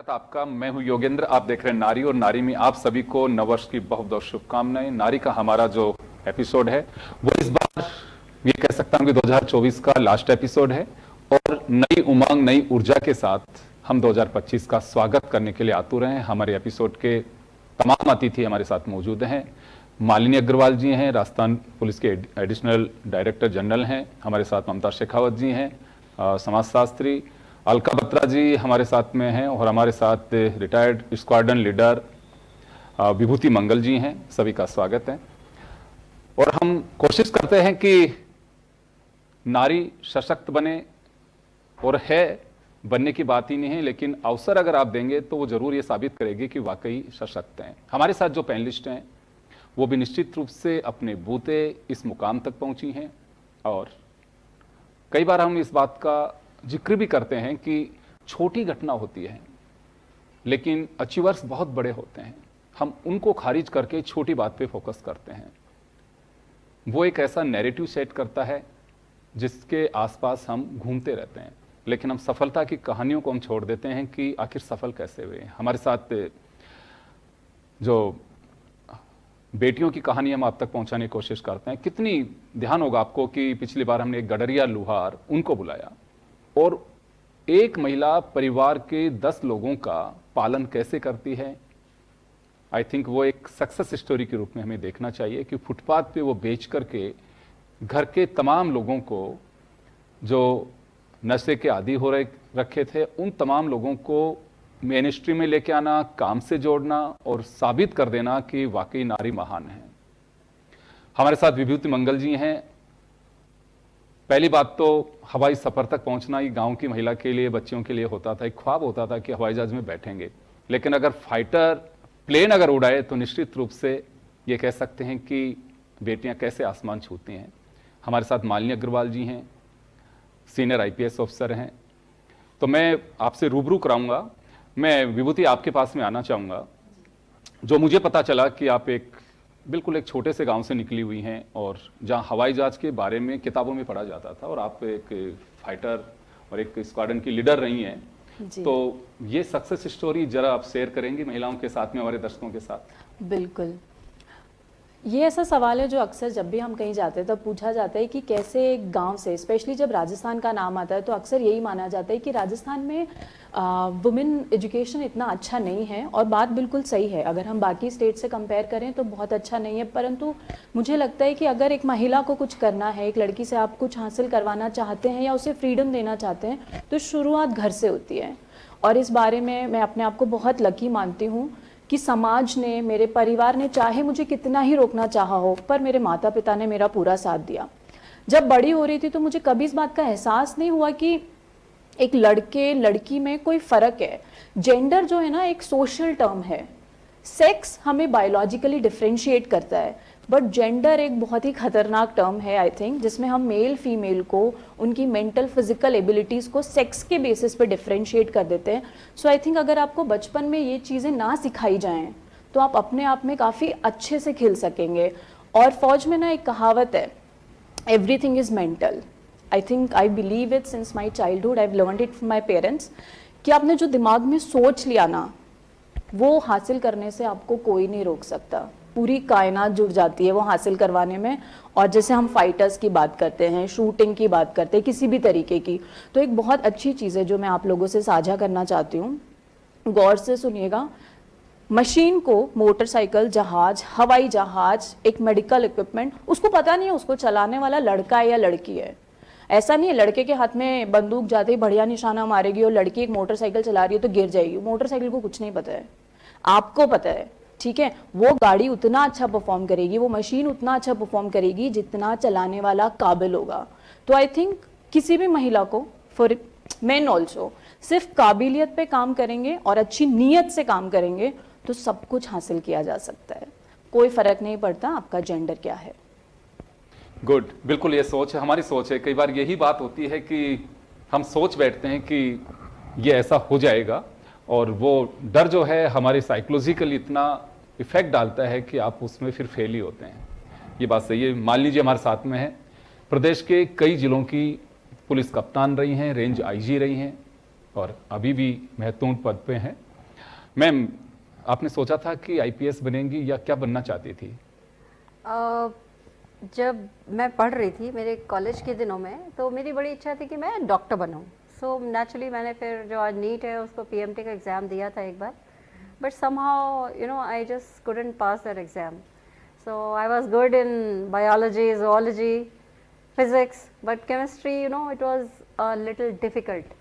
स्वागत आपका। मैं हूं योगेंद्र, आप देख रहे हैं नारी, और नारी में आप सभी को नववर्ष की बहुत बहुत शुभकामनाएं। नारी का हमारा जो एपिसोड है वो इस बार ये कह सकता हूं कि 2024 का लास्ट एपिसोड है, और नई उमंग नई ऊर्जा के साथ हम 2025 का स्वागत करने के लिए आतुर हैं। हमारे एपिसोड के तमाम अतिथि हमारे साथ मौजूद हैं। मालिनी अग्रवाल जी हैं, राजस्थान पुलिस के एडिशनल डायरेक्टर जनरल हैं। हमारे साथ ममता शेखावत जी हैं, समाजशास्त्री। अलका बत्रा जी हमारे साथ में हैं, और हमारे साथ रिटायर्ड स्क्वाड्रन लीडर विभूति मंगल जी हैं। सभी का स्वागत है। और हम कोशिश करते हैं कि नारी सशक्त बने, और है बनने की बात ही नहीं है, लेकिन अवसर अगर आप देंगे तो वो जरूर ये साबित करेगी कि वाकई सशक्त हैं। हमारे साथ जो पैनलिस्ट हैं वो भी निश्चित रूप से अपने बूते इस मुकाम तक पहुंची हैं, और कई बार हम इस बात का जिक्र भी करते हैं कि छोटी घटना होती है लेकिन अचीवर्स बहुत बड़े होते हैं। हम उनको खारिज करके छोटी बात पे फोकस करते हैं। वो एक ऐसा नैरेटिव सेट करता है जिसके आसपास हम घूमते रहते हैं, लेकिन हम सफलता की कहानियों को हम छोड़ देते हैं कि आखिर सफल कैसे हुए। हमारे साथ जो बेटियों की कहानी हम आप तक पहुंचाने की कोशिश करते हैं। कितनी ध्यान होगा आपको कि पिछली बार हमने एक गडरिया लुहार उनको बुलाया, और एक महिला परिवार के 10 लोगों का पालन कैसे करती है। आई थिंक वो एक सक्सेस स्टोरी के रूप में हमें देखना चाहिए कि फुटपाथ पे वो बेच करके घर के तमाम लोगों को जो नशे के आदी हो रखे थे, उन तमाम लोगों को मेन स्ट्रीम में लेके आना, काम से जोड़ना और साबित कर देना कि वाकई नारी महान है। हमारे साथ विभूति मंगल जी हैं। पहली बात तो हवाई सफर तक पहुंचना ही गांव की महिला के लिए, बच्चियों के लिए होता था, एक ख्वाब होता था कि हवाई जहाज में बैठेंगे, लेकिन अगर फाइटर प्लेन अगर उड़ाए तो निश्चित रूप से ये कह सकते हैं कि बेटियां कैसे आसमान छूती हैं। हमारे साथ मालिनी अग्रवाल जी हैं, सीनियर IPS ऑफिसर हैं। तो मैं आपसे रूबरू कराऊंगा। मैं विभूति आपके पास में आना चाहूँगा। जो मुझे पता चला कि आप बिल्कुल एक छोटे से गांव से निकली हुई हैं, और जहां हवाई जहाज के बारे में किताबों में पढ़ा जाता था, और आप एक फाइटर और एक स्क्वाड्रन की लीडर रही हैं। तो ये सक्सेस स्टोरी जरा आप शेयर करेंगी महिलाओं के साथ में, हमारे दर्शकों के साथ? बिल्कुल। ये ऐसा सवाल है जो अक्सर जब भी हम कहीं जाते हैं तब पूछा जाता है कि कैसे एक गांव से, स्पेशली जब राजस्थान का नाम आता है तो अक्सर यही माना जाता है कि राजस्थान में वुमेन एजुकेशन इतना अच्छा नहीं है। और बात बिल्कुल सही है, अगर हम बाकी स्टेट से कंपेयर करें तो बहुत अच्छा नहीं है। परंतु मुझे लगता है कि अगर एक महिला को कुछ करना है, एक लड़की से आप कुछ हासिल करवाना चाहते हैं या उसे फ्रीडम देना चाहते हैं, तो शुरुआत घर से होती है। और इस बारे में मैं अपने आप को बहुत लकी मानती हूँ कि समाज ने, मेरे परिवार ने चाहे मुझे कितना ही रोकना चाहा हो, पर मेरे माता पिता ने मेरा पूरा साथ दिया। जब बड़ी हो रही थी तो मुझे कभी इस बात का एहसास नहीं हुआ कि एक लड़के लड़की में कोई फर्क है। जेंडर जो है ना एक सोशल टर्म है। सेक्स हमें बायोलॉजिकली डिफरेंशिएट करता है, बट जेंडर एक बहुत ही खतरनाक टर्म है आई थिंक, जिसमें हम मेल फीमेल को, उनकी मेंटल फिजिकल एबिलिटीज़ को सेक्स के बेसिस पे डिफरेंशिएट कर देते हैं। सो आई थिंक अगर आपको बचपन में ये चीज़ें ना सिखाई जाएं तो आप अपने आप में काफ़ी अच्छे से खिल सकेंगे। और फौज में ना एक कहावत है, everything is mental. I think I believe it since my childhood, I have learned it from my parents, कि आपने जो दिमाग में सोच लिया ना, वो हासिल करने से आपको कोई नहीं रोक सकता। पूरी कायनात जुड़ जाती है वो हासिल करवाने में। और जैसे हम फाइटर्स की बात करते हैं, शूटिंग की बात करते हैं, किसी भी तरीके की, तो एक बहुत अच्छी चीज़ है जो मैं आप लोगों से साझा करना चाहती हूँ। गौर से सुनिएगा। मशीन को, मोटरसाइकिल, जहाज, हवाई जहाज, एक मेडिकल इक्विपमेंट, उसको पता नहीं है उसको चलाने वाला लड़का है या लड़की है। ऐसा नहीं है लड़के के हाथ में बंदूक जाते ही बढ़िया निशाना मारेगी और लड़की एक मोटरसाइकिल चला रही है तो गिर जाएगी। मोटरसाइकिल को कुछ नहीं पता है, आपको पता है, ठीक है। वो गाड़ी उतना अच्छा परफॉर्म करेगी, वो मशीन उतना अच्छा परफॉर्म करेगी जितना चलाने वाला काबिल होगा। तो आई थिंक किसी भी महिला को, फॉर मेन ऑल्सो, सिर्फ काबिलियत पे काम करेंगे और अच्छी नीयत से काम करेंगे तो सब कुछ हासिल किया जा सकता है। कोई फर्क नहीं पड़ता आपका जेंडर क्या है। गुड, बिल्कुल ये सोच है, हमारी सोच है। कई बार यही बात होती है कि हम सोच बैठते हैं कि ये ऐसा हो जाएगा, और वो डर जो है हमारी साइकोलॉजिकली इतना इफेक्ट डालता है कि आप उसमें फिर फेल ही होते हैं। ये बात सही है। मान लीजिए हमारे साथ में है, प्रदेश के कई जिलों की पुलिस कप्तान रही हैं, रेंज IG रही हैं, और अभी भी महत्वपूर्ण पद पे हैं। मैम, आपने सोचा था कि आईपीएस बनेंगी या क्या बनना चाहती थी? जब मैं पढ़ रही थी मेरे कॉलेज के दिनों में, तो मेरी बड़ी इच्छा थी कि मैं डॉक्टर बनूं। सो नेचुरली मैंने फिर जो आज नीट है उसको पीएमटी का एग्ज़ाम दिया था एक बार, but somehow I just couldn't pass that exam. So I was good in biology, zoology, physics, but chemistry it was a little difficult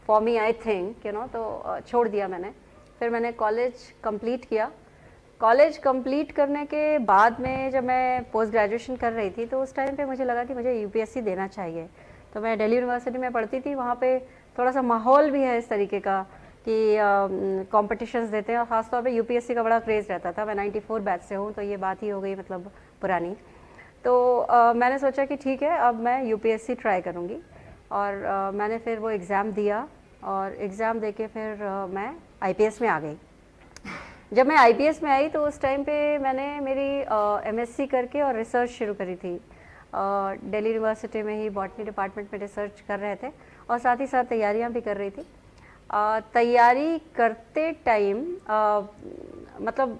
for me, I think तो छोड़ दिया मैंने। फिर मैंने कॉलेज कंप्लीट किया। कॉलेज कंप्लीट करने के बाद में जब मैं पोस्ट ग्रेजुएशन कर रही थी, तो उस टाइम पे मुझे लगा कि मुझे यूपीएससी देना चाहिए। तो मैं दिल्ली यूनिवर्सिटी में पढ़ती थी, वहाँ पे थोड़ा सा माहौल भी है इस तरीके का कि कॉम्पिटिशन्स देते हैं, और ख़ासतौर पे यूपीएससी का बड़ा क्रेज़ रहता था। मैं 94 बैच से हूँ, तो ये बात ही हो गई मतलब पुरानी। तो मैंने सोचा कि ठीक है, अब मैं यूपीएससी ट्राई करूँगी, और मैंने फिर वो एग्ज़ाम दिया, और एग्ज़ाम दे के फिर मैं आईपीएस में आ गई। जब मैं आईपीएस में आई तो उस टाइम पे मैंने मेरी एमएससी करके और रिसर्च शुरू करी थी। दिल्ली यूनिवर्सिटी में ही बॉटनी डिपार्टमेंट में रिसर्च कर रहे थे, और साथ ही साथ तैयारियां भी कर रही थी। तैयारी करते टाइम मतलब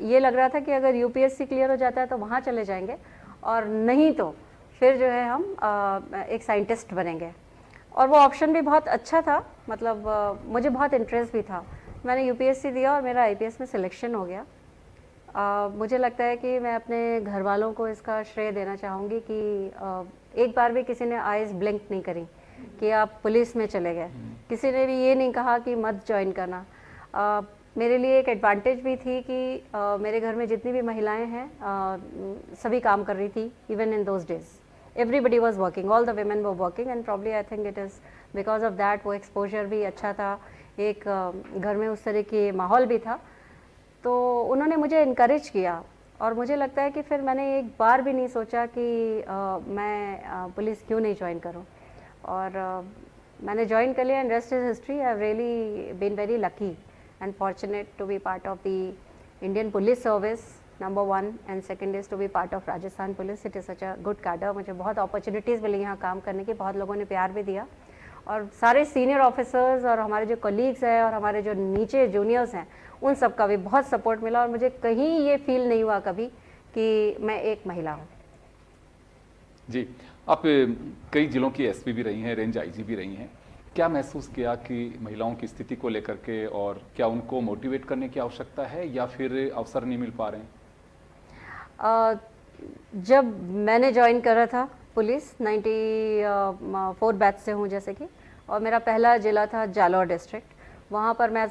ये लग रहा था कि अगर यूपीएससी क्लियर हो जाता है तो वहाँ चले जाएंगे, और नहीं तो फिर जो है हम एक साइंटिस्ट बनेंगे। और वो ऑप्शन भी बहुत अच्छा था, मतलब मुझे बहुत इंटरेस्ट भी था। मैंने यूपीएससी दिया और मेरा आईपीएस में सिलेक्शन हो गया। मुझे लगता है कि मैं अपने घर वालों को इसका श्रेय देना चाहूँगी कि एक बार भी किसी ने आइज़ ब्लिंक नहीं करी कि आप पुलिस में चले गए। किसी ने भी ये नहीं कहा कि मत ज्वाइन करना। मेरे लिए एक एडवांटेज भी थी कि मेरे घर में जितनी भी महिलाएं हैं सभी काम कर रही थी। Even in those days everybody was working, all the women were working, and probably I think it is because of that वो एक्सपोजर भी अच्छा था, एक घर में उस तरह की माहौल भी था। तो उन्होंने मुझे इनकरेज किया, और मुझे लगता है कि फिर मैंने एक बार भी नहीं सोचा कि मैं पुलिस क्यों नहीं ज्वाइन करूं, और मैंने ज्वाइन कर लिया। And rest is history. I have really been very lucky and fortunate to be part of the Indian police service, number 1, and second is to be part of Rajasthan police. It is such a good cadre. मुझे बहुत opportunities मिली यहाँ काम करने की, बहुत लोगों ने प्यार भी दिया, और सारे सीनियर ऑफिसर्स और हमारे जो कलीग्स हैं और हमारे जो नीचे जूनियर्स हैं उन सब का भी बहुत सपोर्ट मिला, और मुझे कहीं ये फील नहीं हुआ कभी कि मैं एक महिला हूँ। जी, आप कई जिलों की एसपी भी रही हैं, रेंज आईजी भी रही हैं। क्या महसूस किया कि महिलाओं की स्थिति को लेकर के, और क्या उनको मोटिवेट करने की आवश्यकता है या फिर अवसर नहीं मिल पा रहे हैं? जब मैंने ज्वाइन करा था पुलिस, 94 बैच से हूँ जैसे कि, और मेरा पहला जिला था जालौर डिस्ट्रिक्ट। वहाँ पर मैं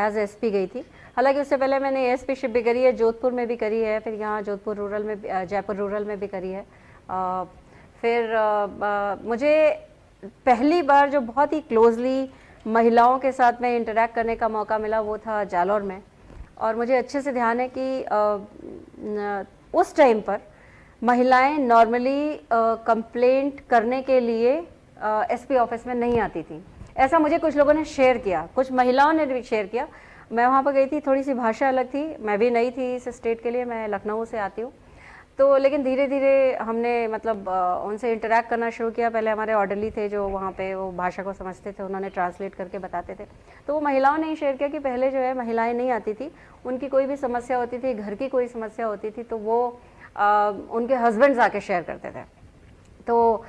एज एसपी गई थी। हालांकि उससे पहले मैंने एसपीशिप भी करी है, जोधपुर में भी करी है, फिर यहाँ जोधपुर रूरल में, जयपुर रूरल में भी करी है। फिर मुझे पहली बार जो बहुत ही क्लोजली महिलाओं के साथ में इंटरेक्ट करने का मौका मिला वो था जालौर में। और मुझे अच्छे से ध्यान है कि उस टाइम पर महिलाएं नॉर्मली कंप्लेंट करने के लिए एसपी ऑफिस में नहीं आती थी। ऐसा मुझे कुछ लोगों ने शेयर किया, कुछ महिलाओं ने भी शेयर किया। मैं वहाँ पर गई थी, थोड़ी सी भाषा अलग थी, मैं भी नई थी इस स्टेट के लिए, मैं लखनऊ से आती हूँ। तो लेकिन धीरे धीरे हमने मतलब उनसे इंटरेक्ट करना शुरू किया। पहले हमारे ऑर्डरली थे जो वहाँ पे वो भाषा को समझते थे, उन्होंने ट्रांसलेट करके बताते थे। तो वो महिलाओं ने शेयर किया कि पहले जो है महिलाएं नहीं आती थी, उनकी कोई भी समस्या होती थी, घर की कोई समस्या होती थी तो वो उनके हस्बैंड्स आके शेयर करते थे। तो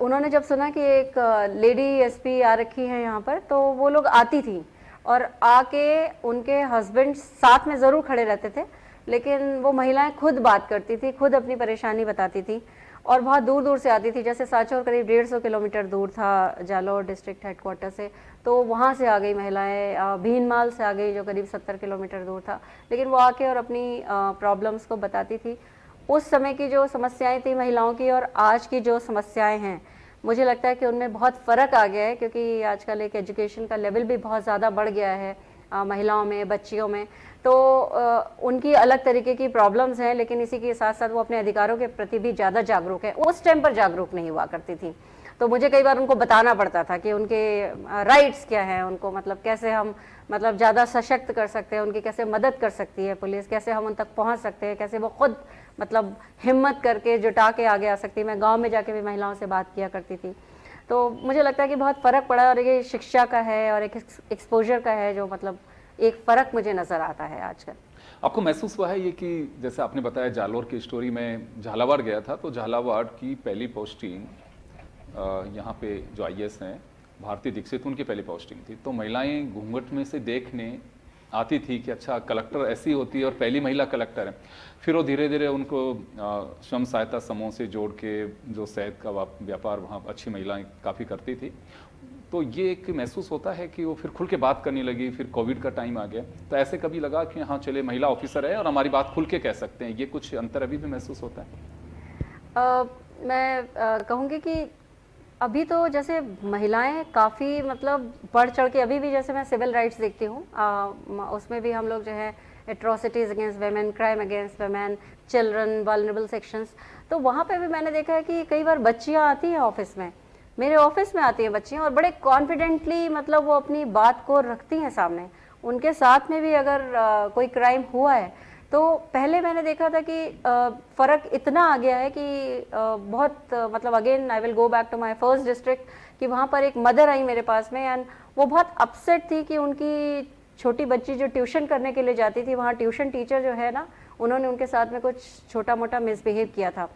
उन्होंने जब सुना कि एक लेडी एसपी आ रखी है यहाँ पर, तो वो लोग आती थी और आके उनके हस्बैंड साथ में ज़रूर खड़े रहते थे, लेकिन वो महिलाएं खुद बात करती थी, खुद अपनी परेशानी बताती थी, और बहुत दूर दूर से आती थी। जैसे साचौर करीब 150 किलोमीटर दूर था जालौर डिस्ट्रिक्ट हेडक्वार्टर से, तो वहाँ से आ गई महिलाएं। भीनमाल से आ गई जो करीब 70 किलोमीटर दूर था, लेकिन वो आके और अपनी प्रॉब्लम्स को बताती थी। उस समय की जो समस्याएं थी महिलाओं की और आज की जो समस्याएं हैं, मुझे लगता है कि उनमें बहुत फ़र्क आ गया है, क्योंकि आजकल एक एजुकेशन का लेवल भी बहुत ज़्यादा बढ़ गया है महिलाओं में, बच्चियों में। तो उनकी अलग तरीके की प्रॉब्लम्स हैं, लेकिन इसी के साथ साथ वो अपने अधिकारों के प्रति भी ज़्यादा जागरूक है। उस टाइम पर जागरूक नहीं हुआ करती थी, तो मुझे कई बार उनको बताना पड़ता था कि उनके राइट्स क्या हैं, उनको मतलब कैसे हम मतलब ज़्यादा सशक्त कर सकते हैं, उनकी कैसे मदद कर सकती है पुलिस, कैसे हम उन तक पहुँच सकते हैं, कैसे वो खुद मतलब हिम्मत करके जुटा के आगे आ सकती है। मैं गाँव में जाके भी महिलाओं से बात किया करती थी। तो मुझे लगता है कि बहुत फ़र्क पड़ा, और ये शिक्षा का है और एक एक्सपोजर का है जो मतलब एक फ़र्क मुझे नज़र आता है आजकल। आपको महसूस हुआ है ये कि जैसे आपने बताया जालोर की स्टोरी में, झालावाड़ गया था तो झालावाड़ की पहली पोस्टिंग यहाँ पे जो आईएएस हैं भारती दीक्षित, उनकी पहली पोस्टिंग थी, तो महिलाएं घूंघट में से देखने आती थी कि अच्छा कलेक्टर ऐसी होती है और पहली महिला कलेक्टर है। फिर वो धीरे धीरे उनको स्वयं सहायता समूह से जोड़ के जो शहद का व्यापार वहाँ अच्छी महिलाएं काफ़ी करती थी, तो ये एक महसूस होता है कि वो फिर खुल के बात करने लगी। फिर कोविड का टाइम आ गया तो ऐसे कभी लगा कि हाँ चले महिला ऑफिसर है और हमारी बात खुल के कह सकते हैं, ये कुछ अंतर अभी भी महसूस होता है? मैं कहूँगी कि अभी तो जैसे महिलाएं काफ़ी मतलब बढ़ चढ़ के, अभी भी जैसे मैं सिविल राइट्स देखती हूँ, उसमें भी हम लोग जो है atrocities against women, crime against women, children, vulnerable sections, तो वहाँ पे भी मैंने देखा है कि कई बार बच्चियाँ आती हैं ऑफिस में, मेरे ऑफिस में आती हैं बच्चियाँ और बड़े कॉन्फिडेंटली मतलब वो अपनी बात को रखती हैं सामने। उनके साथ में भी अगर कोई क्राइम हुआ है तो पहले मैंने देखा था कि फ़र्क इतना आ गया है कि बहुत मतलब again I will go back to my first district कि वहाँ पर एक मदर आई मेरे पास में एंड वो बहुत अपसेट थी कि उनकी छोटी बच्ची जो ट्यूशन करने के लिए जाती थी, वहाँ ट्यूशन टीचर जो है ना, उन्होंने उनके साथ में कुछ छोटा मोटा मिसबिहेव किया था।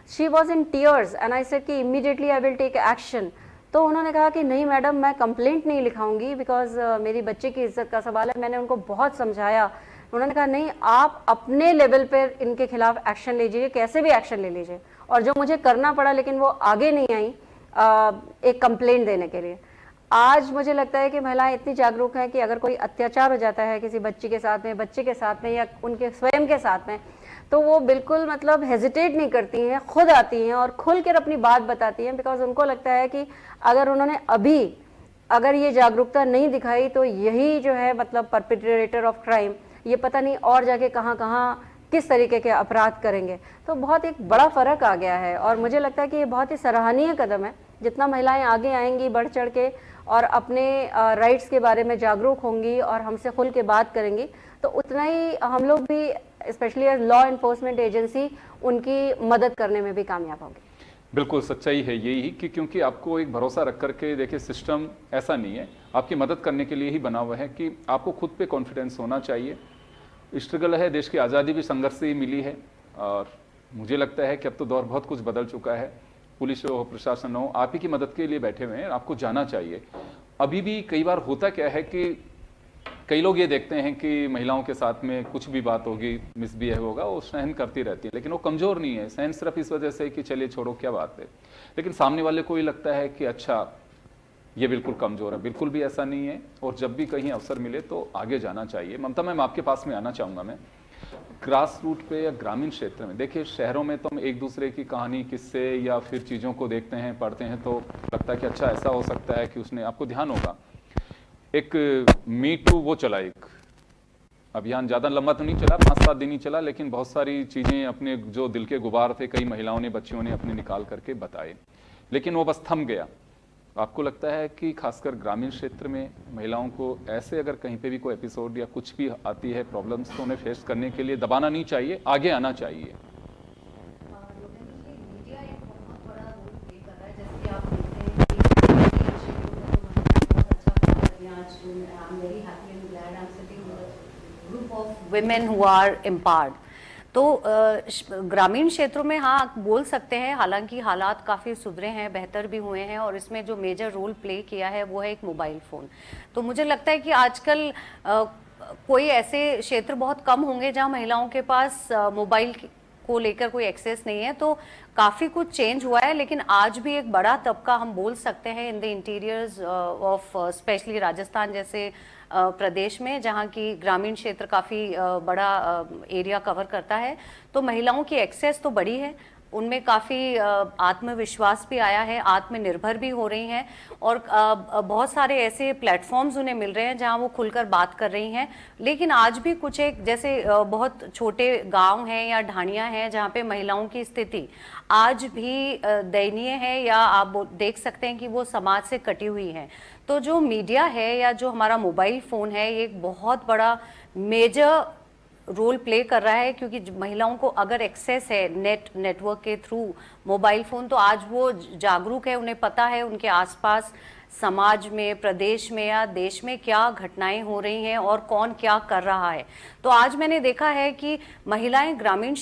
She was in tears and I said कि immediately I will take action. तो उन्होंने कहा कि नहीं मैडम, मैं कंप्लेंट नहीं लिखाऊंगी बिकॉज मेरी बच्चे की इज्जत का सवाल है। मैंने उनको बहुत समझाया, उन्होंने कहा नहीं, आप अपने लेवल पर इनके खिलाफ एक्शन लीजिए, कैसे भी एक्शन ले लीजिए। और जो मुझे करना पड़ा, लेकिन वो आगे नहीं आई एक कंप्लेंट देने के लिए। आज मुझे लगता है कि महिलाएं इतनी जागरूक हैं कि अगर कोई अत्याचार हो जाता है किसी बच्ची के साथ में, बच्चे के साथ में या उनके स्वयं के साथ में, तो वो बिल्कुल मतलब हेजिटेट नहीं करती हैं, खुद आती हैं और खुल कर अपनी बात बताती हैं, बिकॉज उनको लगता है कि अगर उन्होंने अगर ये जागरूकता नहीं दिखाई तो यही जो है मतलब परपिट्रेटर ऑफ क्राइम, ये पता नहीं और जाके कहाँ कहाँ किस तरीके के अपराध करेंगे। तो बहुत एक बड़ा फ़र्क आ गया है और मुझे लगता है कि ये बहुत ही सराहनीय कदम है। जितना महिलाएं आगे आएंगी बढ़ चढ़ के और अपने राइट्स के बारे में जागरूक होंगी और हमसे खुल के बात करेंगी, तो उतना ही हम लोग भी specially as law enforcement agency उनकी मदद करने में भी कामयाब होंगे। बिल्कुल सच्चाई है यही कि क्योंकि आपको एक भरोसा रख करके, देखिए सिस्टम ऐसा नहीं है, आपकी मदद करने के लिए ही बना हुआ है कि आपको खुद पे कॉन्फिडेंस होना चाहिए। स्ट्रगल है, देश की आज़ादी भी संघर्ष से ही मिली है और मुझे लगता है कि अब तो दौर बहुत कुछ बदल चुका है। पुलिस हो, प्रशासन हो, आप ही की मदद के लिए बैठे हुए हैं, आपको जाना चाहिए। अभी भी कई बार होता क्या है कि कई लोग ये देखते हैं कि महिलाओं के साथ में कुछ भी बात होगी, मिसबिहेव होगा, वो सहन करती रहती है, लेकिन वो कमज़ोर नहीं है। सहन सिर्फ इस वजह से कि चलिए छोड़ो क्या बात है, लेकिन सामने वाले को ही लगता है कि अच्छा ये बिल्कुल कमज़ोर है। बिल्कुल भी ऐसा नहीं है और जब भी कहीं अवसर मिले तो आगे जाना चाहिए। ममता मैम, आपके पास में आना चाहूँगा मैं। ग्रास रूट पे या ग्रामीण क्षेत्र में, देखिए शहरों में तो हम एक दूसरे की कहानी, किस्से या फिर चीज़ों को देखते हैं, पढ़ते हैं तो लगता है कि अच्छा ऐसा हो सकता है कि उसने, आपको ध्यान होगा एक मी टू वो चला, एक अभियान ज़्यादा लंबा तो नहीं चला, 5-7 दिन ही चला, लेकिन बहुत सारी चीज़ें अपने जो दिल के गुबार थे कई महिलाओं ने, बच्चियों ने अपने निकाल करके बताए, लेकिन वो बस थम गया। आपको लगता है कि खासकर ग्रामीण क्षेत्र में महिलाओं को ऐसे अगर कहीं पे भी कोई एपिसोड या कुछ भी आती है प्रॉब्लम्स, तो उन्हें फेस करने के लिए दबाना नहीं चाहिए, आगे आना चाहिए? women who are empowered. तो ग्रामीण क्षेत्रों में हाँ बोल सकते हैं, हालांकि हालात काफ़ी सुधरे हैं, बेहतर भी हुए हैं और इसमें जो मेजर रोल प्ले किया है वो है एक मोबाइल फ़ोन। तो मुझे लगता है कि आजकल कोई ऐसे क्षेत्र बहुत कम होंगे जहाँ महिलाओं के पास मोबाइल को लेकर कोई एक्सेस नहीं है। तो काफ़ी कुछ चेंज हुआ है, लेकिन आज भी एक बड़ा तबका हम बोल सकते हैं in the interiors of specially Rajasthan जैसे प्रदेश में, जहाँ की ग्रामीण क्षेत्र काफ़ी बड़ा एरिया कवर करता है, तो महिलाओं की एक्सेस तो बड़ी है, उनमें काफ़ी आत्मविश्वास भी आया है, आत्मनिर्भर भी हो रही हैं और बहुत सारे ऐसे प्लेटफॉर्म्स उन्हें मिल रहे हैं जहां वो खुलकर बात कर रही हैं। लेकिन आज भी कुछ एक जैसे बहुत छोटे गांव हैं या ढाणियां हैं जहां पे महिलाओं की स्थिति आज भी दयनीय है या आप देख सकते हैं कि वो समाज से कटी हुई है। तो जो मीडिया है या जो हमारा मोबाइल फ़ोन है, ये एक बहुत बड़ा मेजर रोल प्ले कर रहा है, क्योंकि महिलाओं को अगर एक्सेस है नेटवर्क के थ्रू मोबाइल फोन, तो आज वो जागरूक है, उन्हें पता है उनके आसपास समाज में, प्रदेश में या देश में क्या घटनाएं हो रही हैं और कौन क्या कर रहा है। तो आज मैंने देखा है कि महिलाएं ग्रामीण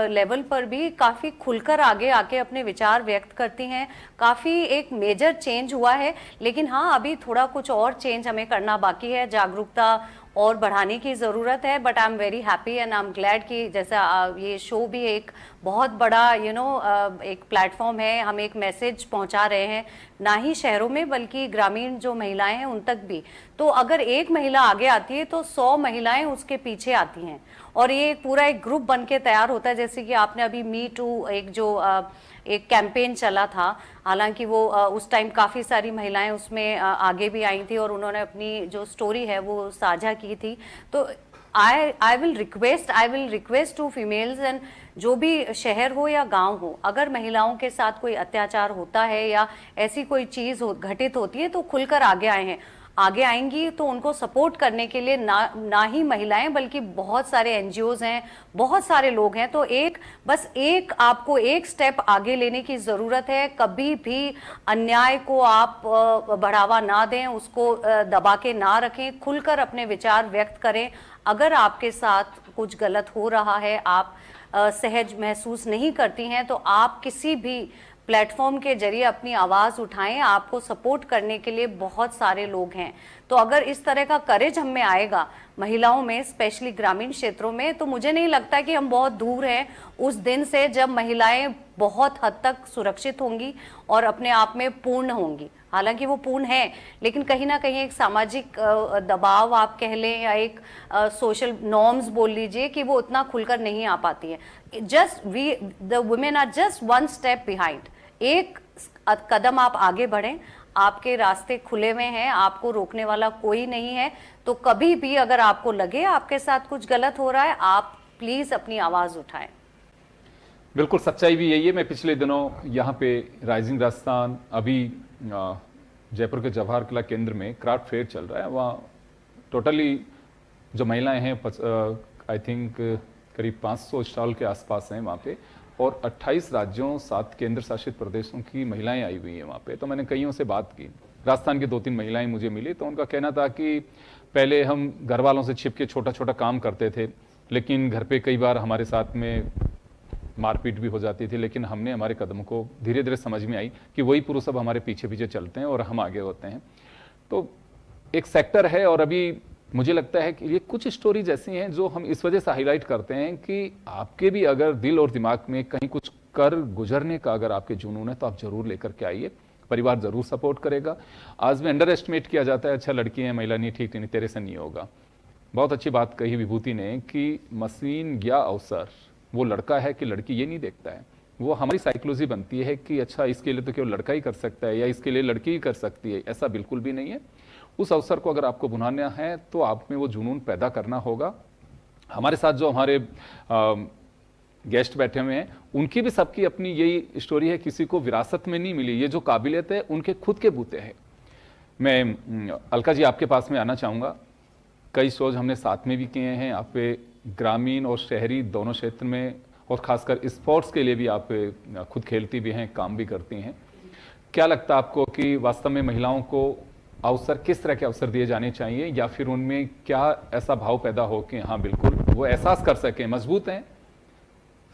लेवल पर भी काफी खुलकर आगे आके अपने विचार व्यक्त करती हैं। काफी एक मेजर चेंज हुआ है, लेकिन हाँ अभी थोड़ा कुछ और चेंज हमें करना बाकी है, जागरूकता और बढ़ाने की ज़रूरत है। But I am very happy and I am glad कि जैसा ये शो भी एक बहुत बड़ा एक प्लेटफॉर्म है, हम एक मैसेज पहुंचा रहे हैं, ना ही शहरों में बल्कि ग्रामीण जो महिलाएं हैं उन तक भी। तो अगर एक महिला आगे आती है तो 100 महिलाएं उसके पीछे आती हैं और ये पूरा एक ग्रुप बन के तैयार होता है। जैसे कि आपने अभी मी टू एक कैंपेन चला था, हालांकि वो उस टाइम काफ़ी सारी महिलाएं उसमें आगे भी आई थी और उन्होंने अपनी जो स्टोरी है वो साझा की थी। तो I will request to females and जो भी शहर हो या गांव हो, अगर महिलाओं के साथ कोई अत्याचार होता है या ऐसी कोई चीज़ घटित होती है तो खुलकर आगे आएंगी तो उनको सपोर्ट करने के लिए ना ही महिलाएं बल्कि बहुत सारे एनजीओज हैं, बहुत सारे लोग हैं। तो आपको एक स्टेप आगे लेने की जरूरत है। कभी भी अन्याय को आप बढ़ावा ना दें, उसको दबा के ना रखें, खुलकर अपने विचार व्यक्त करें। अगर आपके साथ कुछ गलत हो रहा है, आप सहज महसूस नहीं करती हैं, तो आप किसी भी प्लेटफॉर्म के जरिए अपनी आवाज उठाएं। आपको सपोर्ट करने के लिए बहुत सारे लोग हैं। तो अगर इस तरह का करेज हम में आएगा महिलाओं में, स्पेशली ग्रामीण क्षेत्रों में, तो मुझे नहीं लगता कि हम बहुत दूर हैं उस दिन से जब महिलाएं बहुत हद तक सुरक्षित होंगी और अपने आप में पूर्ण होंगी। हालांकि वो पूर्ण है, लेकिन कहीं ना कहीं एक सामाजिक दबाव आप कह लें या एक सोशल नॉर्म्स बोल लीजिए कि वो उतना खुलकर नहीं आ पाती है। The women are just one step behind. एक कदम आप आगे बढ़ें, आपके रास्ते खुले हुए हैं, आपको रोकने वाला कोई नहीं है। तो कभी भी अगर आपको लगे आपके साथ कुछ गलत हो रहा है, आप प्लीज अपनी आवाज उठाएं। बिल्कुल सच्चाई भी यही है। मैं पिछले दिनों यहाँ पे राइजिंग राजस्थान, अभी जयपुर के जवाहर किला केंद्र में क्राफ्ट फेयर चल रहा है, वहाँ टोटली जो महिलाएं हैं आई थिंक करीब 500 स्टॉल के आसपास हैं वहाँ पे, और 28 राज्यों 7 केंद्र शासित प्रदेशों की महिलाएं आई हुई हैं वहाँ पे। तो मैंने कईयों से बात की, राजस्थान की 2-3 महिलाएं मुझे मिली, तो उनका कहना था कि पहले हम घर वालों से छिप के छोटा छोटा काम करते थे, लेकिन घर पे कई बार हमारे साथ में मारपीट भी हो जाती थी, लेकिन हमने हमारे कदम को धीरे धीरे समझ में आई कि वही पुरुष अब हमारे पीछे पीछे चलते हैं और हम आगे होते हैं। तो एक सेक्टर है, और अभी मुझे लगता है कि ये कुछ स्टोरीज ऐसी हैं जो हम इस वजह से हाईलाइट करते हैं कि आपके भी अगर दिल और दिमाग में कहीं कुछ कर गुजरने का अगर आपके जुनून है तो आप जरूर लेकर के आइए, परिवार जरूर सपोर्ट करेगा। आज में अंडर एस्टिमेट किया जाता है, अच्छा लड़की है, महिला नहीं, ठीक नहीं, तेरे से नहीं होगा। बहुत अच्छी बात कही विभूति ने कि मशीन या अवसर वो लड़का है कि लड़की, ये नहीं देखता है। वो हमारी साइकोलॉजी बनती है कि अच्छा इसके लिए तो केवल लड़का ही कर सकता है या इसके लिए लड़की ही कर सकती है। ऐसा बिल्कुल भी नहीं है। उस अवसर को अगर आपको बुनाना है तो आप में वो जुनून पैदा करना होगा। हमारे साथ जो हमारे गेस्ट बैठे हुए हैं, उनकी भी सबकी अपनी यही स्टोरी है, किसी को विरासत में नहीं मिली। ये जो काबिलियत है उनके खुद के बूते हैं। मैं अलका जी आपके पास में आना चाहूँगा। कई शोज हमने साथ में भी किए हैं, आप पे ग्रामीण और शहरी दोनों क्षेत्र में, और खासकर स्पोर्ट्स के लिए भी आप खुद खेलती भी हैं, काम भी करती हैं। क्या लगता है आपको कि वास्तव में महिलाओं को अवसर, किस तरह के अवसर दिए जाने चाहिए, या फिर उनमें क्या ऐसा भाव पैदा हो कि हाँ बिल्कुल वो एहसास कर सकें मजबूत हैं,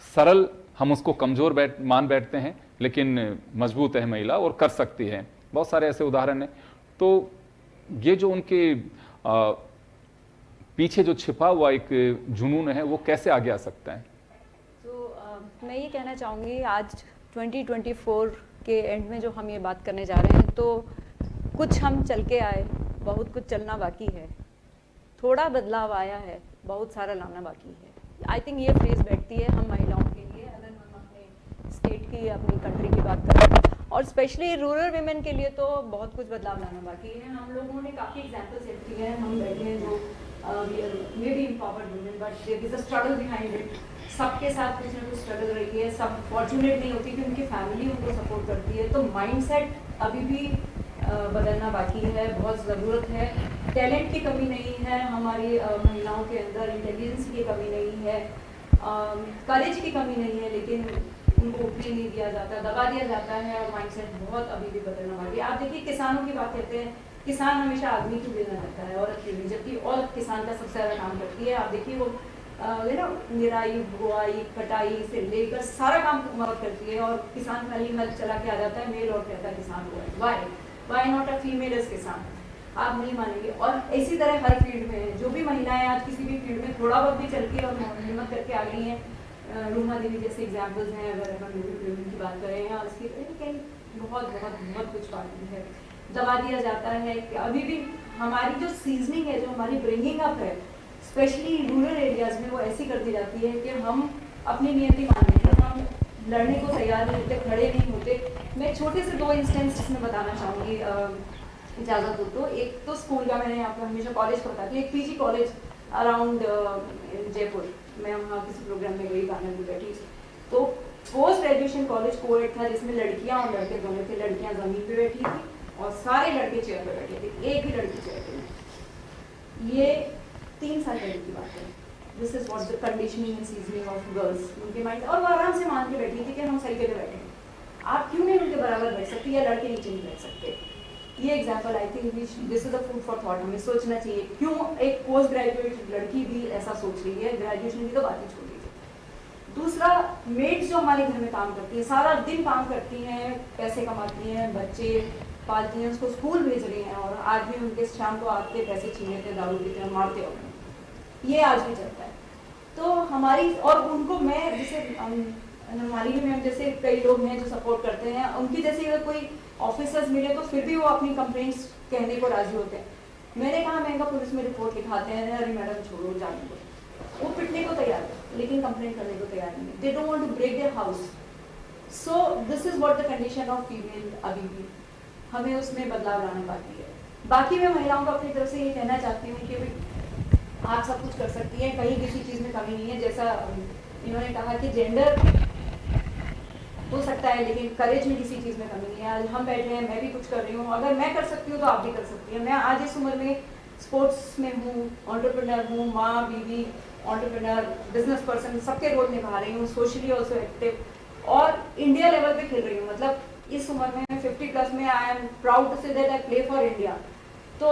सरल हम उसको कमजोर मान बैठते हैं, लेकिन मजबूत है महिला और कर सकती है। बहुत सारे ऐसे उदाहरण हैं। तो ये जो उनके पीछे जो छिपा हुआ एक जुनून है वो कैसे आगे आ सकता है? तो मैं ये कहना चाहूँगी, आज 2024 के एंड में जो हम ये बात करने जा रहे हैं, तो कुछ हम चल के आए, बहुत कुछ चलना बाकी है। थोड़ा बदलाव आया है, बहुत सारा लाना बाकी है। आई थिंक ये फ्रेज बैठती है हम महिलाओं के लिए, अगर हम अपने स्टेट की, अपनी कंट्री की बात करें, और स्पेशली रूरल वीमेन के लिए तो बहुत कुछ बदलाव लाना बाकी है। हम लोगों ने काफ़ी एग्जाम्पल सेट किए हैं, हम बैठे हैं जो may be empowered women, but there is a struggle behind it. सबके साथ कुछ ना कुछ स्ट्रगल रही है, सब फॉर्चुनेट नहीं होती कि उनकी फैमिली उनको सपोर्ट करती है। तो माइंडसेट अभी भी बदलना बाकी है, बहुत ज़रूरत है। टैलेंट की कमी नहीं है हमारी महिलाओं के अंदर, इंटेलिजेंस की कमी नहीं है, करेज की कमी नहीं है, लेकिन उनको उठने नहीं दिया जाता, दबा दिया जाता है और माइंडसेट बहुत अभी भी बदलना बाकी। आप देखिए किसानों की बात करते हैं, किसान हमेशा आदमी की बेलना करता है, औरत की नहीं, जबकि औरत किसान का सबसे ज़्यादा काम करती है। आप देखिए वो निराई बुआई कटाई से लेकर सारा काम औरत करती है और किसान खाली हल चला के आ जाता है मेल और कहता है किसान हुआ है। Why not a female as किसान? आप नहीं मानेंगे। और इसी तरह हर फील्ड में जो भी महिलाएं आज किसी भी फील्ड में थोड़ा बहुत भी चल के और हिम्मत करके आ गई हैं, रूमा देवी जैसे एग्जाम्पल्स हैं, अगर अपन वुमेन की बात करें या उसकी कहीं बहुत बहुत बहुत कुछ बात है। दबा दिया जाता है कि अभी भी हमारी जो सीजनिंग है, जो हमारी ब्रिंगिंग अप है, स्पेशली रूरल एरियाज में, वो ऐसी कर दी जाती है कि हम अपनी नियति मान लेते हैं, हम लड़ने को तैयार नहीं होते, खड़े नहीं होते। मैं छोटे से 2 इंस्टेंस इसमें बताना चाहूँगी इजाज़त हो तो। एक तो स्कूल का, मैंने आपको हमेशा कॉलेज का बताती हूँ, एक पीजी कॉलेज अराउंड जयपुर, मैं वहाँ किसी प्रोग्राम में गई, पैनल में बैठी, तो पोस्ट ग्रेजुएशन कॉलेज कोएड था जिसमें लड़कियाँ और लड़के दोनों थे। लड़कियाँ ज़मीन पे बैठी थी और सारे लड़के चेयर पे बैठे थे, एक भी लड़की चेयर पे नहीं। ये 3 साल पहले की बात है। This is what the conditioning and seasoning of girls, उनके माइंड। और वो आराम से मान के बैठी थी कि हम सही जगह बैठे हैं, आप क्यों नहीं उनके बराबर बैठ सकते या लड़के नीचे नहीं बैठ सकते। ये example I think this is a food for thought, हमें सोचना चाहिए क्यों एक पोस्ट ग्रेजुएट लड़की भी ऐसा सोच रही है। ग्रेजुएशन की तो बात ही छोड़ दीजिए। दूसरा, मेड्स जो हमारे घर में काम करती है, सारा दिन काम करती हैं, पैसे कमाती हैं, बच्चे पालती हैं, उसको स्कूल भेज रही हैं, और आदमी उनके शाम को आते पैसे छीन लेते हैं, दारू पीते हैं, मारते हो। ये आज भी चलता है। तो हमारी, और उनको मैं जैसे मालिनी मैम जैसे कई लोग हैं जो सपोर्ट करते हैं, उनकी जैसे अगर कोई ऑफिसर्स मिले तो फिर भी वो अपनी कंप्लेंट्स कहने को राजी होते हैं। मैंने कहा महंगा पुलिस में रिपोर्ट लिखाते हैं, अरे मैडम छोड़ो जाने को, वो पिटने को तैयार है लेकिन कंप्लेंट करने को तैयार नहीं है। They don't want to break their house. So this is what the condition of female अभी भी, हमें उसमें बदलाव लाना बाकी है। बाकी मैं महिलाओं को अपनी तरफ से ये कहना चाहती हूँ कि आप सब कुछ कर सकती हैं, कहीं किसी चीज़ में कमी नहीं है। जैसा इन्होंने कहा कि जेंडर हो सकता है लेकिन करेज में किसी चीज़ में कमी नहीं है। आज हम बैठे हैं, मैं भी कुछ कर रही हूँ, अगर मैं कर सकती हूँ तो आप भी कर सकती हैं। मैं आज इस उम्र में स्पोर्ट्स में हूँ, एंटरप्रेन्योर हूँ, माँ, बीवी, एंटरप्रेन्योर, बिजनेस पर्सन, सबके रोल निभा रही हूँ, सोशली ऑल्सो एक्टिव, और इंडिया लेवल पे खेल रही हूँ। मतलब इस उम्र में 50+ में I am proud to say that I play for India. तो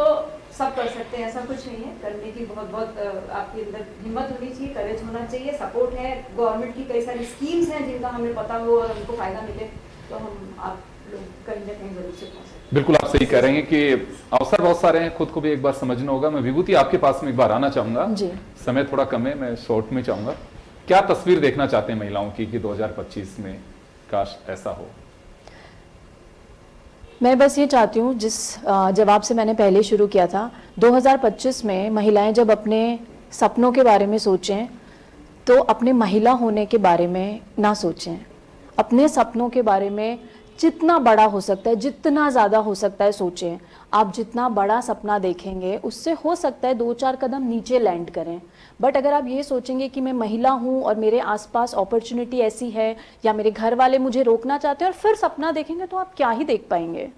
सब कर सकते हैं, ऐसा कुछ नहीं है। करने की बहुत बहुत आपके अंदर हिम्मत होनी चाहिए, करेज होना चाहिए, सपोर्ट है, गवर्नमेंट की कई सारी स्कीम्स हैं जिनका हमें पता हो और उनको फायदा मिले तो हम आप लोग कहीं ना कहीं जरूर से पहुंच सकते। बिल्कुल आप सही कह रहे हैं कि अवसर बहुत सारे हैं, खुद को भी एक बार समझना होगा। मैं विभूति आपके पास में एक बार आना चाहूंगा जी। समय थोड़ा कम है, मैं शॉर्ट में चाहूंगा, क्या तस्वीर देखना चाहते हैं महिलाओं की कि 2025 में काश ऐसा हो? मैं बस ये चाहती हूँ, जिस जवाब से मैंने पहले शुरू किया था, 2025 में महिलाएं जब अपने सपनों के बारे में सोचें तो अपने महिला होने के बारे में ना सोचें। अपने सपनों के बारे में जितना बड़ा हो सकता है, जितना ज़्यादा हो सकता है सोचें। आप जितना बड़ा सपना देखेंगे उससे हो सकता है 2-4 कदम नीचे लैंड करें। बट अगर आप ये सोचेंगे कि मैं महिला हूँ और मेरे आसपास अपॉर्चुनिटी ऐसी है या मेरे घर वाले मुझे रोकना चाहते हैं और फिर सपना देखेंगे तो आप क्या ही देख पाएंगे।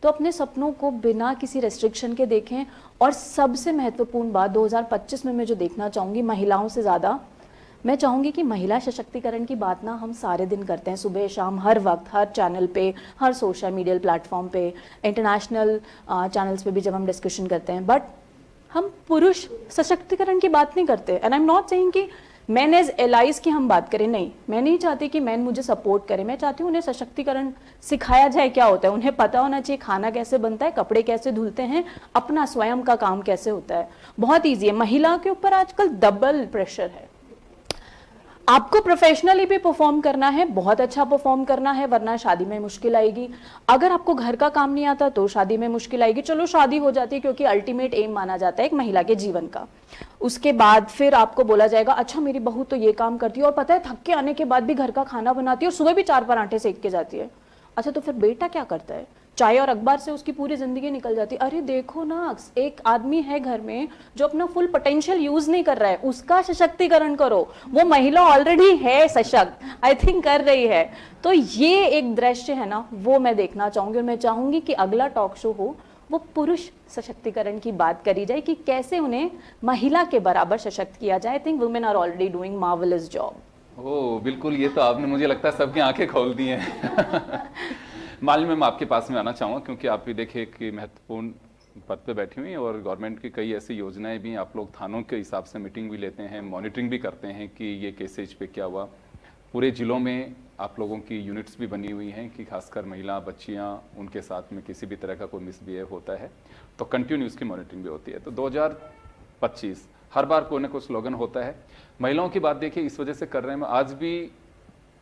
तो अपने सपनों को बिना किसी रेस्ट्रिक्शन के देखें। और सबसे महत्वपूर्ण बात 2025 में मैं जो देखना चाहूँगी महिलाओं से ज़्यादा, मैं चाहूँगी कि महिला सशक्तिकरण की बात ना हम सारे दिन करते हैं, सुबह शाम, हर वक्त, हर चैनल पे, हर सोशल मीडिया प्लेटफॉर्म पे, इंटरनेशनल चैनल्स पे भी जब हम डिस्कशन करते हैं, बट हम पुरुष सशक्तिकरण की बात नहीं करते। And I am not saying कि मैन एज एलाइज की हम बात करें, नहीं, मैं नहीं चाहती कि मैन मुझे सपोर्ट करे। मैं चाहती हूँ उन्हें सशक्तिकरण सिखाया जाए क्या होता है, उन्हें पता होना चाहिए खाना कैसे बनता है, कपड़े कैसे धुलते हैं, अपना स्वयं का काम कैसे होता है। बहुत ईजी है। महिला के ऊपर आजकल डबल प्रेशर है। आपको प्रोफेशनली भी परफॉर्म करना है, बहुत अच्छा परफॉर्म करना है, वरना शादी में मुश्किल आएगी। अगर आपको घर का काम नहीं आता तो शादी में मुश्किल आएगी। चलो शादी हो जाती है क्योंकि अल्टीमेट एम माना जाता है एक महिला के जीवन का। उसके बाद फिर आपको बोला जाएगा अच्छा मेरी बहू तो ये काम करती है और पता है थक के आने के बाद भी घर का खाना बनाती है और सुबह भी 4 पराठे सेक के जाती है। अच्छा तो फिर बेटा क्या करता है? चाय और अखबार से उसकी पूरी जिंदगी निकल जाती है। अरे देखो ना, एक आदमी है घर में जो अपना फुल पोटेंशियल यूज नहीं कर रहा है, उसका सशक्तिकरण करो। वो महिला ऑलरेडी है सशक्त, आई थिंक कर रही है। तो ये एक दृश्य है ना, वो मैं देखना चाहूंगी। और मैं चाहूंगी कि अगला टॉक शो हो वो पुरुष सशक्तिकरण की बात करी जाए कि कैसे उन्हें महिला के बराबर सशक्त किया जाए। I think women are already doing marvellous job. ओ बिल्कुल, ये तो आपने मुझे लगता है सबकी आंखें खोल दी हैं। मालिनी मैम, आपके पास में आना चाहूँगा क्योंकि आप भी देखिए कि महत्वपूर्ण पद पे बैठी हुई हैं और गवर्नमेंट की कई ऐसी योजनाएं भी हैं। आप लोग थानों के हिसाब से मीटिंग भी लेते हैं, मॉनिटरिंग भी करते हैं कि ये केसेज पे क्या हुआ। पूरे जिलों में आप लोगों की यूनिट्स भी बनी हुई हैं कि खासकर महिला बच्चियां, उनके साथ में किसी भी तरह का कोई मिसबिहेव होता है तो कंटिन्यू उसकी मॉनिटरिंग भी होती है। तो 2025 हर बार कोई ना कोई स्लोगन होता है। महिलाओं की बात देखिए इस वजह से कर रहे हैं, आज भी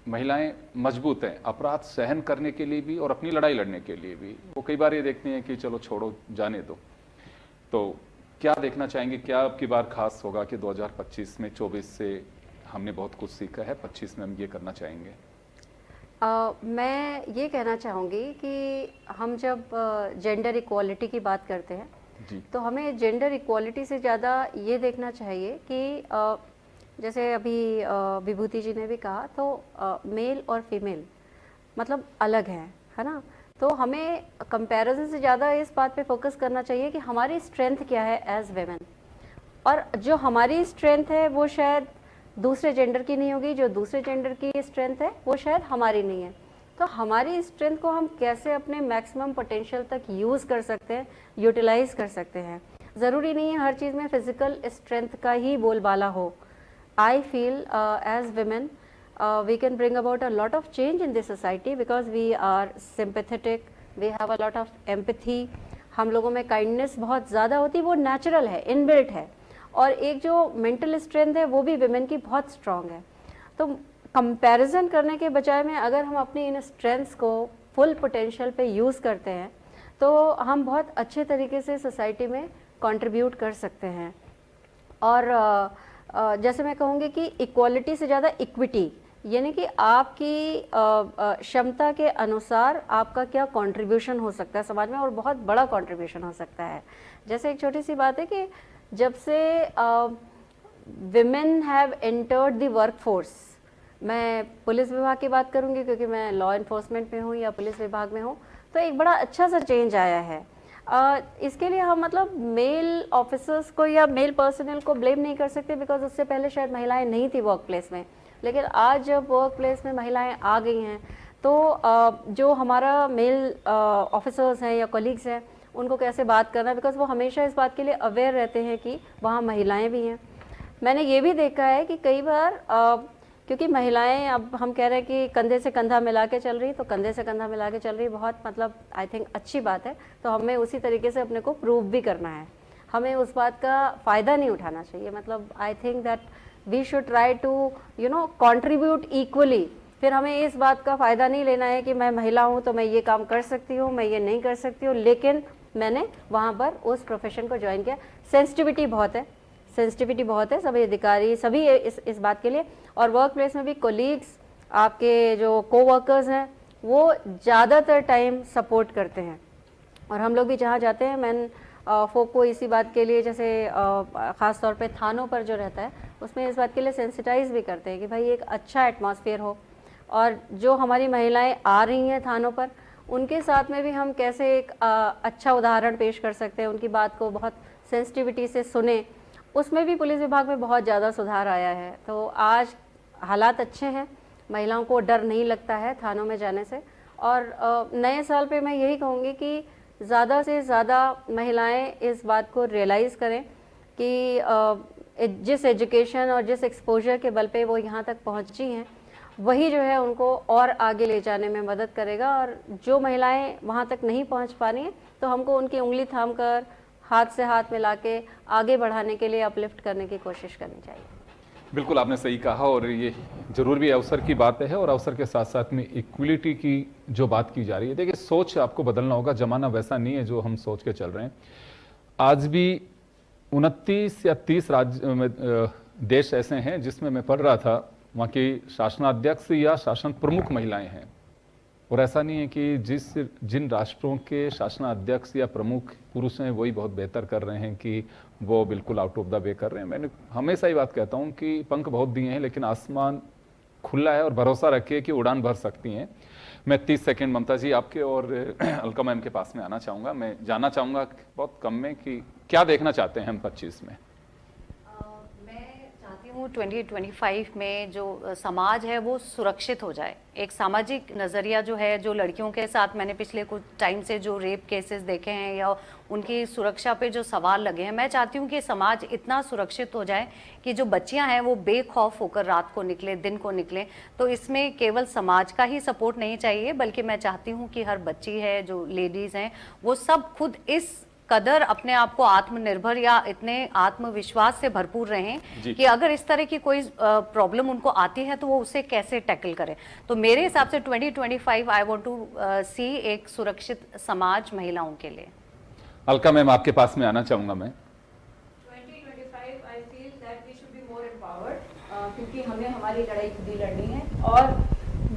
महिलाएं मजबूत हैं अपराध सहन करने के लिए भी और अपनी लड़ाई लड़ने के लिए भी। वो कई बार ये देखती हैं कि चलो छोड़ो, जाने दो। तो क्या देखना चाहेंगे, क्या आपकी बार खास होगा कि 2025 में 24 से हमने बहुत कुछ सीखा है, 25 में हम ये करना चाहेंगे? मैं ये कहना चाहूँगी कि हम जब जेंडर इक्वालिटी की बात करते हैं जी। तो हमें जेंडर इक्वालिटी से ज़्यादा ये देखना चाहिए कि जैसे अभी विभूति जी ने भी कहा, तो मेल और फीमेल मतलब अलग है ना। तो हमें कंपैरिजन से ज़्यादा इस बात पे फोकस करना चाहिए कि हमारी स्ट्रेंथ क्या है एज वेमेन, और जो हमारी स्ट्रेंथ है वो शायद दूसरे जेंडर की नहीं होगी, जो दूसरे जेंडर की स्ट्रेंथ है वो शायद हमारी नहीं है। तो हमारी स्ट्रेंथ को हम कैसे अपने मैक्सिमम पोटेंशियल तक यूज़ कर सकते हैं, यूटिलाइज कर सकते हैं। ज़रूरी नहीं है हर चीज़ में फिजिकल स्ट्रेंथ का ही बोलबाला हो। I feel as women we can bring about a lot of change in this society because we are sympathetic, we have a lot of empathy। हम लोगों में काइंडनेस बहुत ज़्यादा होती है, वो नेचुरल है, इनबिल्ट है। और एक जो मेंटल स्ट्रेंथ है वो भी विमेन की बहुत स्ट्रांग है। तो कंपैरिजन करने के बजाय में अगर हम अपनी इन स्ट्रेंथ्स को फुल पोटेंशियल पे यूज़ करते हैं तो हम बहुत अच्छे तरीके से सोसाइटी में कंट्रीब्यूट कर सकते हैं। और जैसे मैं कहूँगी कि इक्वालिटी से ज़्यादा इक्विटी, यानी कि आपकी क्षमता के अनुसार आपका क्या कंट्रीब्यूशन हो सकता है समाज में, और बहुत बड़ा कंट्रीब्यूशन हो सकता है। जैसे एक छोटी सी बात है कि जब से women have entered the work force, मैं पुलिस विभाग की बात करूंगी क्योंकि मैं लॉ इन्फोर्समेंट में हूँ या पुलिस विभाग में हूँ, तो एक बड़ा अच्छा सा चेंज आया है। इसके लिए हम मतलब मेल ऑफिसर्स को या मेल पर्सनल को ब्लेम नहीं कर सकते, बिकॉज उससे पहले शायद महिलाएं नहीं थी वर्क प्लेस में। लेकिन आज जब वर्क प्लेस में महिलाएं आ गई हैं तो जो हमारा मेल ऑफिसर्स हैं या कलीग्स हैं उनको कैसे बात करना है, बिकॉज वो हमेशा इस बात के लिए अवेयर रहते हैं कि वहाँ महिलाएं भी हैं। मैंने ये भी देखा है कि कई बार क्योंकि महिलाएं, अब हम कह रहे हैं कि कंधे से कंधा मिला के चल रही, तो कंधे से कंधा मिला के चल रही बहुत मतलब आई थिंक अच्छी बात है। तो हमें उसी तरीके से अपने को प्रूव भी करना है, हमें उस बात का फ़ायदा नहीं उठाना चाहिए। मतलब I think that we should try to contribute equally. फिर हमें इस बात का फ़ायदा नहीं लेना है कि मैं महिला हूँ तो मैं ये काम कर सकती हूँ, मैं ये नहीं कर सकती हूँ, लेकिन मैंने वहाँ पर उस प्रोफेशन को ज्वाइन किया। सेंसिटिविटी बहुत है, सेंसिटिविटी बहुत है सभी अधिकारी, सभी इस बात के लिए। और वर्क प्लेस में भी कोलीग्स, आपके जो कोवर्कर्स हैं, वो ज़्यादातर टाइम सपोर्ट करते हैं। और हम लोग भी जहाँ जाते हैं, मैन फोक को इसी बात के लिए, जैसे ख़ास तौर पे थानों पर जो रहता है उसमें इस बात के लिए सेंसिटाइज भी करते हैं कि भाई एक अच्छा एटमॉस्फेयर हो। और जो हमारी महिलाएं आ रही हैं थानों पर, उनके साथ में भी हम कैसे एक अच्छा उदाहरण पेश कर सकते हैं, उनकी बात को बहुत सेंसिटिविटी से सुने, उसमें भी पुलिस विभाग में बहुत ज़्यादा सुधार आया है। तो आज हालात अच्छे हैं, महिलाओं को डर नहीं लगता है थानों में जाने से। और नए साल पे मैं यही कहूँगी कि ज़्यादा से ज़्यादा महिलाएं इस बात को रियलाइज़ करें कि जिस एजुकेशन और जिस एक्सपोजर के बल पे वो यहाँ तक पहुँची हैं, वही जो है उनको और आगे ले जाने में मदद करेगा। और जो महिलाएं वहाँ तक नहीं पहुँच पा रही हैं तो हमको उनकी उंगली थाम कर हाथ से हाथ मिला के आगे बढ़ाने के लिए अपलिफ्ट करने की कोशिश करनी चाहिए। बिल्कुल आपने सही कहा, और ये जरूर भी अवसर की बात है। और अवसर के साथ साथ में इक्वलिटी की जो बात की जा रही है, देखिए सोच आपको बदलना होगा, जमाना वैसा नहीं है जो हम सोच के चल रहे हैं। आज भी 29 या 30 राज्य में देश ऐसे हैं जिसमें मैं पढ़ रहा था, वहाँ की शासनाध्यक्ष या शासन प्रमुख महिलाएं हैं। और ऐसा नहीं है कि जिन राष्ट्रों के शासनाध्यक्ष या प्रमुख पुरुष हैं वही बहुत बेहतर कर रहे हैं कि वो बिल्कुल आउट ऑफ द वे कर रहे हैं। मैंने हमेशा ही बात कहता हूँ कि पंख बहुत दिए हैं लेकिन आसमान खुला है, और भरोसा रखिए कि उड़ान भर सकती हैं। मैं 30 सेकंड ममता जी आपके और अलका मैम के पास में आना चाहूँगा। मैं जानना चाहूँगा बहुत कम में कि क्या देखना चाहते हैं हम 25 में। मैं चाहती हूँ 2025 में जो समाज है वो सुरक्षित हो जाए। एक सामाजिक नज़रिया जो है, जो लड़कियों के साथ मैंने पिछले कुछ टाइम से जो रेप केसेस देखे हैं या उनकी सुरक्षा पे जो सवाल लगे हैं, मैं चाहती हूँ कि समाज इतना सुरक्षित हो जाए कि जो बच्चियां हैं वो बेखौफ होकर रात को निकले, दिन को निकले। तो इसमें केवल समाज का ही सपोर्ट नहीं चाहिए, बल्कि मैं चाहती हूँ कि हर बच्ची है, जो लेडीज़ हैं, वो सब खुद इस कदर अपने आप को आत्मनिर्भर या इतने आत्मविश्वास से भरपूर रहें कि अगर इस तरह की कोई प्रॉब्लम उनको आती है तो वो उसे कैसे टैकल करें। तो मेरे हिसाब से 2025 आई वांट टू सी एक सुरक्षित समाज महिलाओं के लिए। अलका मैम, आपके पास में आना चाहूंगा मैं। 2025 I feel that we should be more empowered, क्योंकि हमें हमारी लड़ाई खुद ही लड़नी है और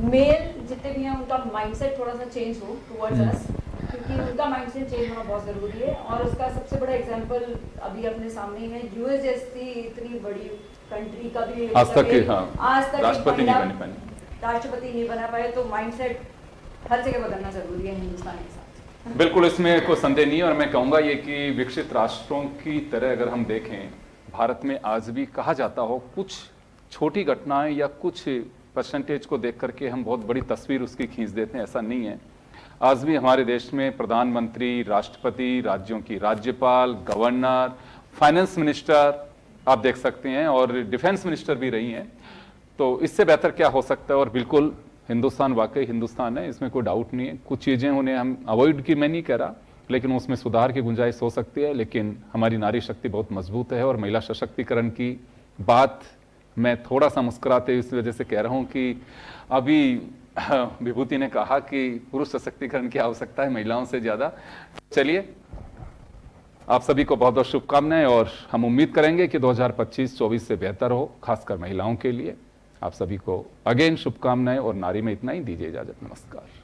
मेल जितने भी हैं उनका माइंडसेट थोड़ा सा चेंज हो टुवर्ड्स अस, क्योंकि उनका माइंडसेट चेंज होना बहुत ज़रूरी है। और उसका सबसे बड़ा एग्जांपल अभी अपने सामने ही है, यूएस जैसी इतनी बड़ी कंट्री का भी आज तक राष्ट्रपति नहीं बना पाए, तो माइंडसेट हर जगह बदलना जरूरी है हिंदुस्तान के साथ। बिल्कुल, इसमें कोई संदेह नहीं है। और मैं कहूंगा ये कि विकसित राष्ट्रों की तरह अगर हम देखें, भारत में आज भी कहा जाता हो कुछ छोटी घटनाएं या कुछ परसेंटेज को देख करके हम बहुत बड़ी तस्वीर उसकी खींच देते हैं, ऐसा नहीं है। आज भी हमारे देश में प्रधानमंत्री, राष्ट्रपति, राज्यों की राज्यपाल, गवर्नर, फाइनेंस मिनिस्टर आप देख सकते हैं और डिफेंस मिनिस्टर भी रही हैं। तो इससे बेहतर क्या हो सकता है। और बिल्कुल हिंदुस्तान वाकई हिंदुस्तान है, इसमें कोई डाउट नहीं है। कुछ चीज़ें उन्हें हम अवॉइड की मैं नहीं कह रहा, लेकिन उसमें सुधार की गुंजाइश हो सकती है। लेकिन हमारी नारी शक्ति बहुत मजबूत है और महिला सशक्तिकरण की बात मैं थोड़ा सा मुस्कुराते इस वजह से कह रहा हूँ कि अभी विभूति ने कहा कि पुरुष सशक्तिकरण की आवश्यकता है महिलाओं से ज्यादा। चलिए, आप सभी को बहुत बहुत शुभकामनाएं और हम उम्मीद करेंगे कि 2025-24 से बेहतर हो, खासकर महिलाओं के लिए। आप सभी को अगेन शुभकामनाएं और नारी में इतना ही। दीजिए इजाजत, नमस्कार।